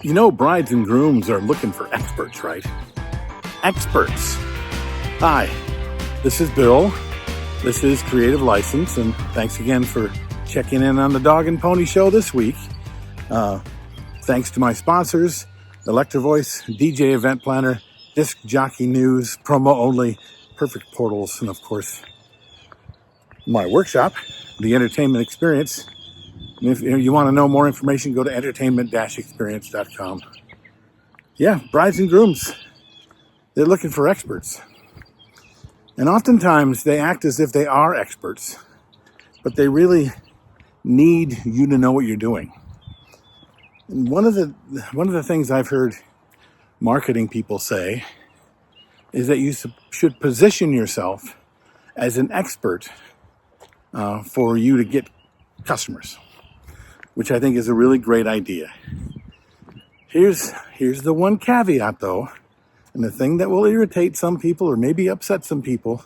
You know, brides and grooms are looking for experts, right? Experts. Hi, this is Bill. This is Creative License, and thanks again for checking in on the Dog and Pony Show this week. Thanks to my sponsors, Electro Voice, DJ Event Planner, Disc Jockey News, Promo Only, Perfect Portals, and of course, my workshop, The Entertainment Experience. And if you want to know more information, go to entertainment-experience.com. Yeah, brides and grooms, they're looking for experts. And oftentimes they act as if they are experts, but they really need you to know what you're doing. And one of the things I've heard marketing people say is that you should position yourself as an expert for you to get customers, which I think is a really great idea. Here's the one caveat though, and the thing that will irritate some people or maybe upset some people.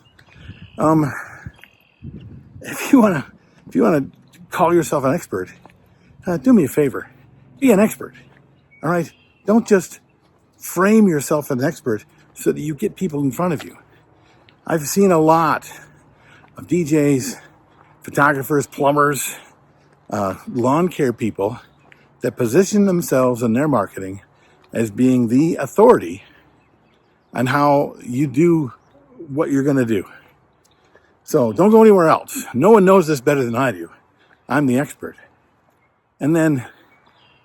If you wanna call yourself an expert, do me a favor, be an expert. All right, don't just frame yourself as an expert so that you get people in front of you. I've seen a lot of DJs, photographers, plumbers, lawn care people that position themselves in their marketing as being the authority on how you do what you're going to do. So don't go anywhere else. No one knows this better than I do. I'm the expert. And then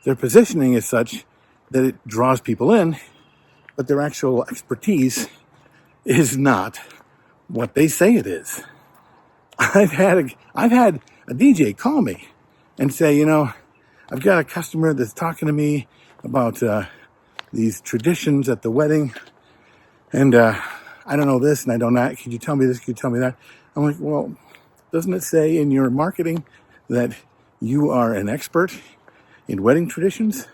their positioning is such that it draws people in, but their actual expertise is not what they say it is. I've had a DJ call me and say, I've got a customer that's talking to me about these traditions at the wedding, and I don't know this and I don't know that. Could you tell me this? Could you tell me that? I'm like, well, doesn't it say in your marketing that you are an expert in wedding traditions?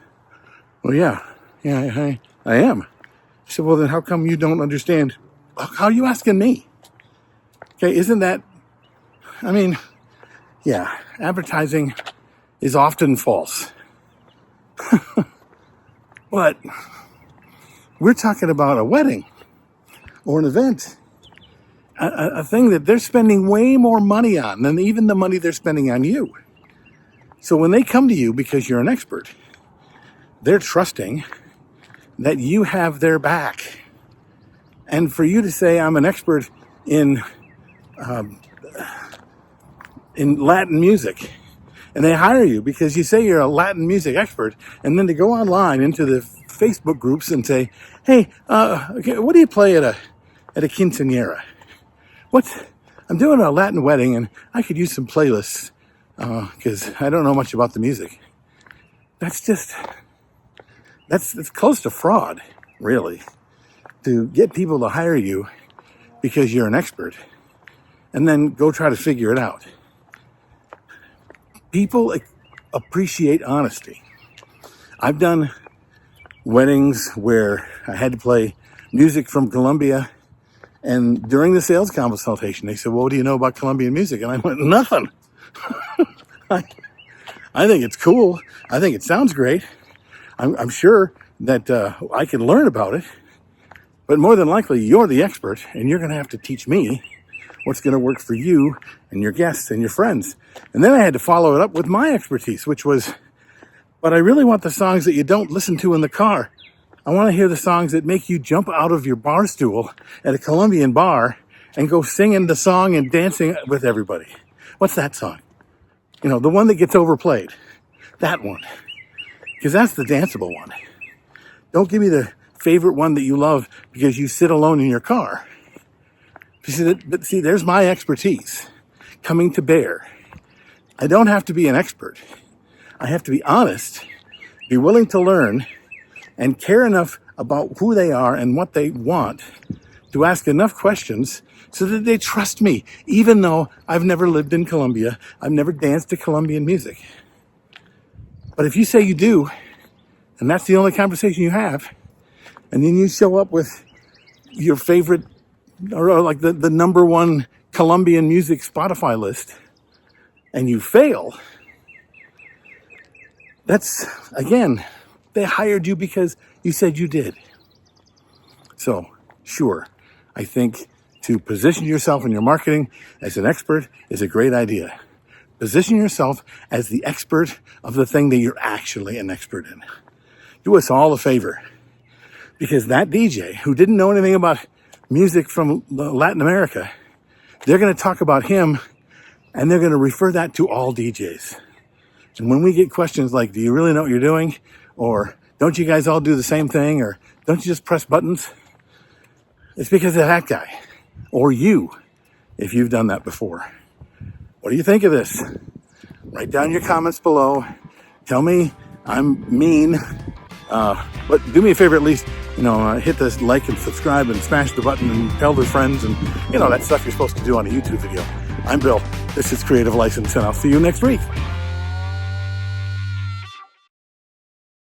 Well, yeah, I am. I said, well, then how come you don't understand? How are you asking me? Okay, isn't that, advertising is often false. But we're talking about a wedding or an event, a thing that they're spending way more money on than even the money they're spending on you. So when they come to you because you're an expert, they're trusting that you have their back. And for you to say, I'm an expert in Latin music, and they hire you because you say you're a Latin music expert, and then to go online into the Facebook groups and say, hey, what do you play at a quinceañera? I'm doing a Latin wedding and I could use some playlists because I don't know much about the music. That's close to fraud, really, to get people to hire you because you're an expert and then go try to figure it out. People appreciate honesty. I've done weddings where I had to play music from Colombia, and during the sales consultation, they said, well, what do you know about Colombian music? And I went, nothing. I think it's cool. I think it sounds great. I'm sure that I can learn about it, but more than likely, you're the expert, and you're going to have to teach me what's going to work for you and your guests and your friends. And then I had to follow it up with my expertise, which was, but I really want the songs that you don't listen to in the car. I want to hear the songs that make you jump out of your bar stool at a Colombian bar and go singing the song and dancing with everybody. What's that song? The one that gets overplayed. That one. Because that's the danceable one. Don't give me the favorite one that you love because you sit alone in your car. But see, there's my expertise coming to bear. I don't have to be an expert. I have to be honest, be willing to learn, and care enough about who they are and what they want to ask enough questions so that they trust me, even though I've never lived in Colombia, I've never danced to Colombian music. But if you say you do, and that's the only conversation you have, and then you show up with your favorite, or like the number one Colombian music Spotify list, and you fail, that's, again, They hired you because you said you did. So, sure, I think to position yourself in your marketing as an expert is a great idea. Position yourself as the expert of the thing that you're actually an expert in. Do us all a favor, because that DJ who didn't know anything about music from Latin America, they're going to talk about him and they're going to refer that to all DJs. And when we get questions like, do you really know what you're doing? Or don't you guys all do the same thing? Or don't you just press buttons? It's because of that guy. Or you, if you've done that before. What do you think of this? Write down your comments below. Tell me I'm mean. But do me a favor, at least, hit this like and subscribe and smash the button and tell their friends and, that stuff you're supposed to do on a YouTube video. I'm Bill. This is Creative License, and I'll see you next week.